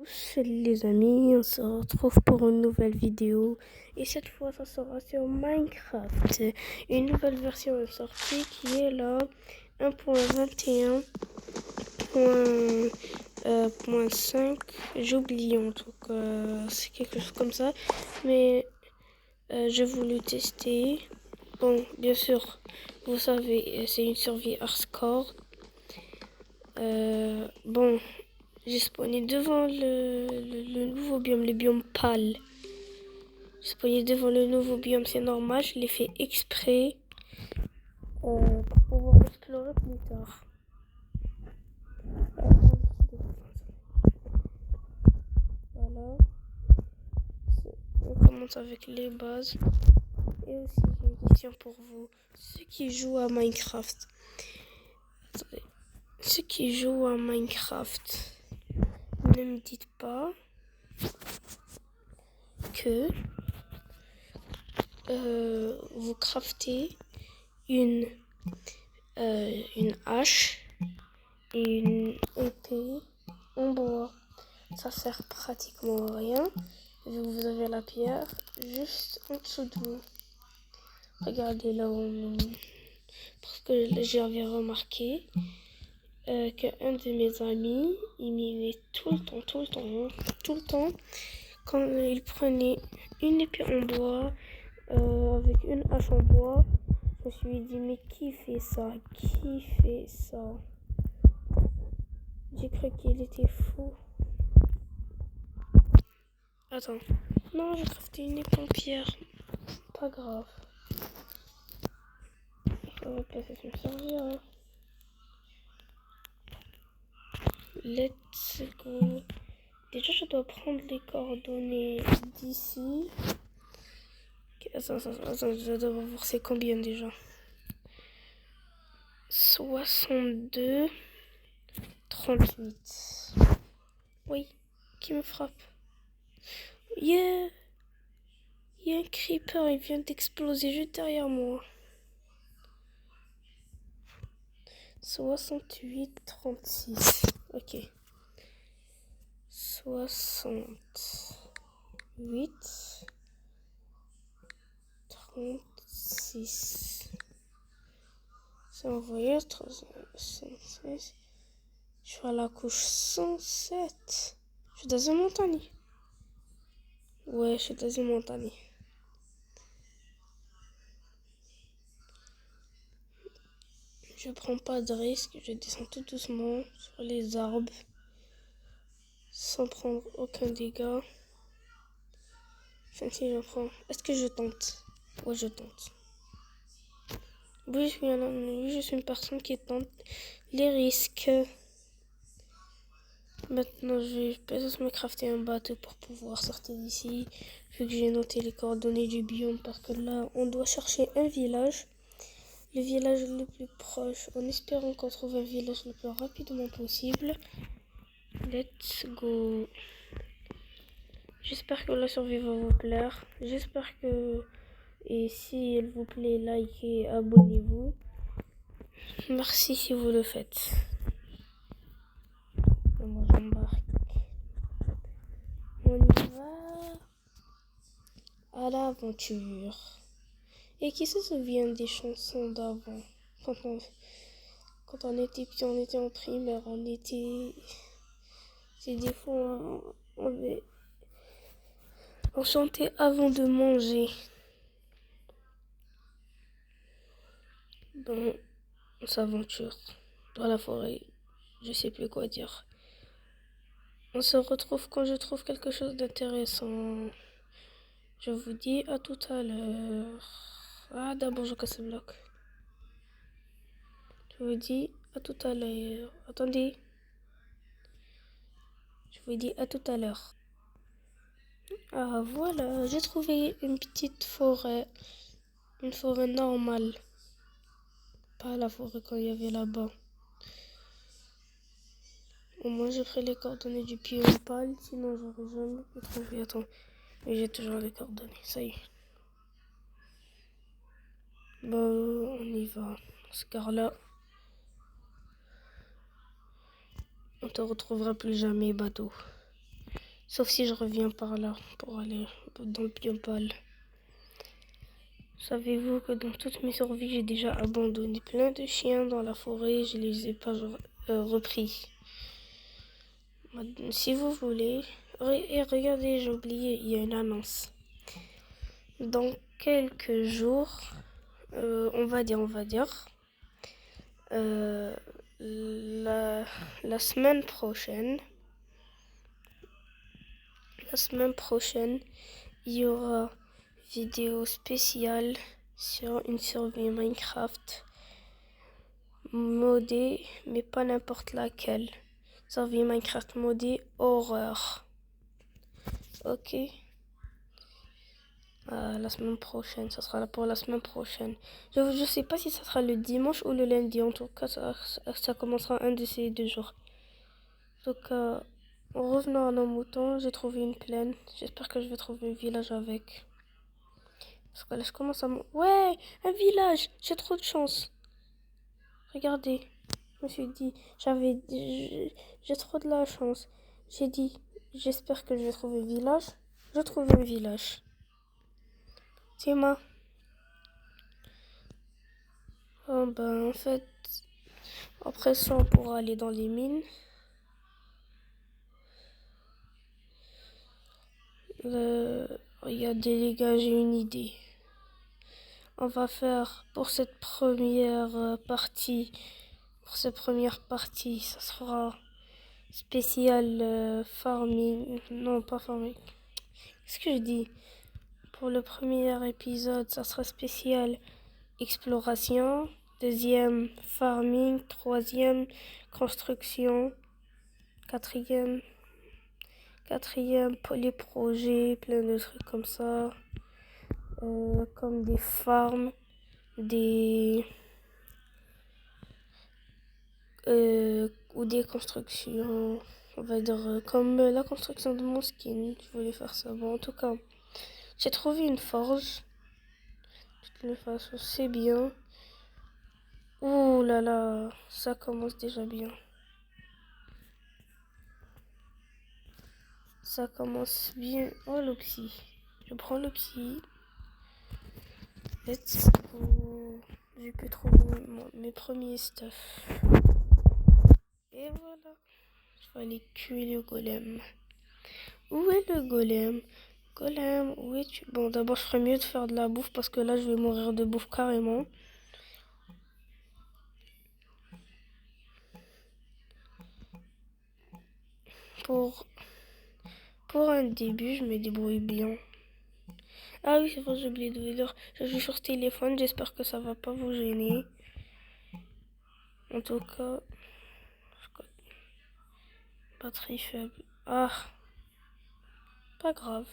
Salut les amis, on se retrouve pour une nouvelle vidéo et cette fois ça sera sur Minecraft. Une nouvelle version est sortie qui est la 1.21.5. J'ai oublié en tout cas, c'est quelque chose comme ça, mais j'ai voulu tester. Bon, bien sûr, vous savez, c'est une survie hardcore. Bon, j'ai spawné devant le nouveau biome, le biome pâle. J'ai spawné devant le nouveau biome, c'est normal, je l'ai fait exprès pour pouvoir explorer plus tard. Voilà. On commence avec les bases. Et aussi, j'ai une question pour vous. Ceux qui jouent à Minecraft. Attendez. Ceux qui jouent à Minecraft, ne me dites pas que vous craftez une hache et une épée en bois. Ça sert pratiquement à rien. Vous avez la pierre juste en dessous de vous. Regardez là où parce que j'avais remarqué qu'un de mes amis, il m'y met tout le temps, quand il prenait une épée en bois avec une hache en bois. Je me suis dit, mais qui fait ça? Qui fait ça? J'ai cru qu'il était fou. Attends. Non, j'ai crafté une épée en pierre. Pas grave. Je vais placer ça me servira. Let's go. Déjà, je dois prendre les coordonnées d'ici. Attends, je dois voir c'est combien déjà. 62, 38. Oui, qui me frappe. Yeah! Il y a un creeper, il vient d'exploser juste derrière moi. 68, 36. Ok. 68, 36. C'est envoyé 316. Je suis à la couche 107. Je suis dans une montagne. Ouais, je suis dans une montagne. Je prends pas de risque, je descends tout doucement sur les arbres sans prendre aucun dégât. Enfin, si j'en prends. Est-ce que je tente? Ouais, je tente. Oui, je suis une personne qui tente les risques. Maintenant, je vais peut-être me crafter un bateau pour pouvoir sortir d'ici. Vu que j'ai noté les coordonnées du biome, parce que là, on doit chercher un village. Le village le plus proche, en espérant qu'on trouve un village le plus rapidement possible. Let's go. J'espère que la survie va vous plaire. J'espère que... Et si elle vous plaît, likez, abonnez-vous. Merci si vous le faites. Et moi j'embarque. On y va à l'aventure. Et qui se souvient des chansons d'avant? Quand on était petit, on était en primaire, c'est des fois, on chantait avant de manger. Bon, on s'aventure dans la forêt. Je sais plus quoi dire. On se retrouve quand je trouve quelque chose d'intéressant. Je vous dis à tout à l'heure. Ah, d'abord je casse le bloc. Je vous dis à tout à l'heure. Attendez. Je vous dis à tout à l'heure. Ah voilà, j'ai trouvé une petite forêt. Une forêt normale. Pas la forêt qu'il y avait là-bas. Au moins j'ai pris les coordonnées du biome pâle, sinon j'aurais jamais pu trouver. Attends, mais j'ai toujours les coordonnées, ça y est. Bah on y va. Dans ce cas-là, on te retrouvera plus jamais, bateau. Sauf si je reviens par là pour aller dans le biopal. Savez-vous que dans toutes mes survies, j'ai déjà abandonné plein de chiens dans la forêt et je les ai pas repris. Si vous voulez, et regardez, j'ai oublié, il y a une annonce. Dans quelques jours, on va dire, la semaine prochaine, il y aura vidéo spéciale sur une survie Minecraft modée, mais pas n'importe laquelle. Survie Minecraft modée horreur. Ok. La semaine prochaine, ça sera pour la semaine prochaine. Je sais pas si ça sera le dimanche ou le lundi. En tout cas, ça commencera un de ces 2 jours. Donc, en revenant à nos moutons, j'ai trouvé une plaine. J'espère que je vais trouver un village avec. Parce que là, je commence à... Ouais, un village. J'ai trop de chance. Regardez. Je me suis dit, j'ai trop de la chance. J'ai dit, j'espère que je vais trouver un village. Je trouve un village. Tima. Oh, en fait, après ça, on pourra aller dans les mines. Regardez les gars, j'ai une idée. On va faire pour cette première partie, ça sera spécial farming. Non, pas farming. Qu'est-ce que je dis? Pour le premier épisode, ça sera spécial exploration. Deuxième, farming. Troisième, construction. Quatrième, pour les projets, plein de trucs comme ça. Comme des farms, ou des constructions, on va dire, comme la construction de mon skin. Je voulais faire ça. Bon, en tout cas, j'ai trouvé une forge. De toutes les façons, c'est bien. Ouh là là, ça commence déjà bien. Ça commence bien. Oh, le psy. Je prends le psy. Let's go. J'ai pu trouver mes premiers stuff. Et voilà. Je vais aller tuer le golem. Où est le golem? Golem, où es-tu? Bon, d'abord, je ferais mieux de faire de la bouffe parce que là, je vais mourir de bouffe carrément. Pour un début, je me débrouille bien. Ah oui, c'est vrai, j'ai oublié de vous dire. Je joue sur ce téléphone, j'espère que ça va pas vous gêner. En tout cas, batterie faible. Ah, pas grave.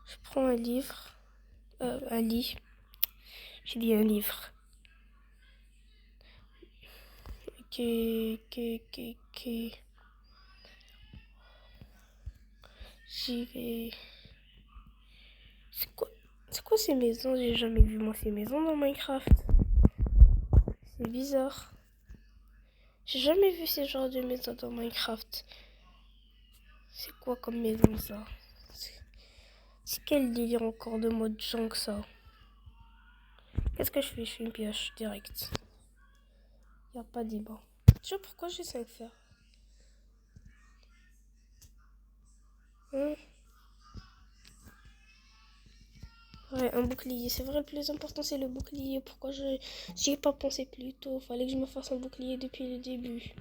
Je prends un livre. Un lit. J'ai dit un livre. Ok. J'y vais. C'est quoi ces maisons? J'ai jamais vu moi ces maisons dans Minecraft. C'est bizarre. J'ai jamais vu ces genres de maisons dans Minecraft. C'est quoi comme maison ça? C'est quel délire encore de mode junk ça? Qu'est-ce que je fais? Je fais une pioche direct. Y a pas de débat. Tu sais pourquoi j'ai 5 fers? Ouais, un bouclier. C'est vrai, le plus important c'est le bouclier. Pourquoi j'y ai pas pensé plus tôt? Fallait que je me fasse un bouclier depuis le début.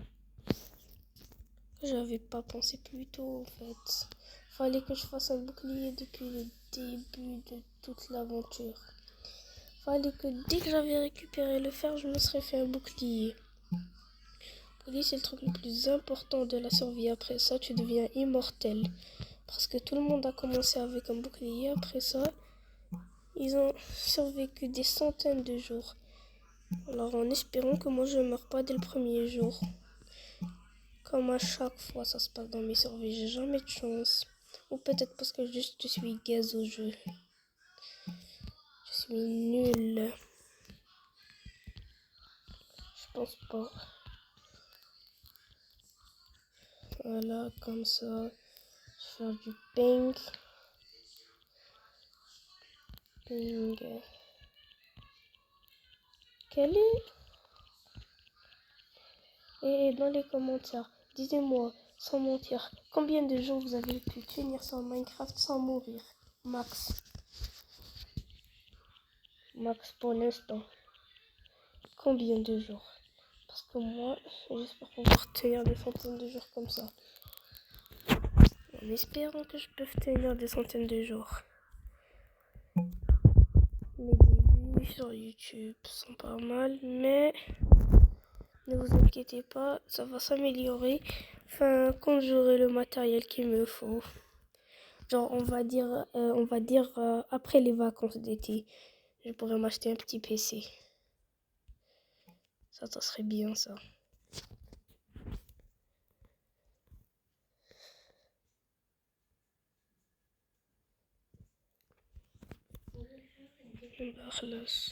J'avais pas pensé plus tôt en fait. Fallait que je fasse un bouclier depuis le début de toute l'aventure. Fallait que dès que j'avais récupéré le fer, je me serais fait un bouclier. Le bouclier, c'est le truc le plus important de la survie. Après ça, tu deviens immortel. Parce que tout le monde a commencé avec un bouclier. Après ça, ils ont survécu des centaines de jours. Alors en espérant que moi je ne meurs pas dès le premier jour. Comme à chaque fois ça se passe dans mes survies, j'ai jamais de chance. Ou peut-être parce que juste je suis gaze au jeu. Je suis nulle. Je pense pas. Voilà, comme ça. Faire du ping. Ping. Quel est? Et dans les commentaires, dites-moi, sans mentir, combien de jours vous avez pu tenir sur Minecraft sans mourir? Max. Max pour l'instant. Combien de jours? Parce que moi, j'espère pouvoir tenir des centaines de jours comme ça. En espérant que je peux tenir des centaines de jours. Mes débuts sur YouTube sont pas mal, mais ne vous inquiétez pas, ça va s'améliorer. Enfin, quand j'aurai le matériel qu'il me faut. Genre, on va dire après les vacances d'été, je pourrais m'acheter un petit PC. Ça serait bien ça. خلاص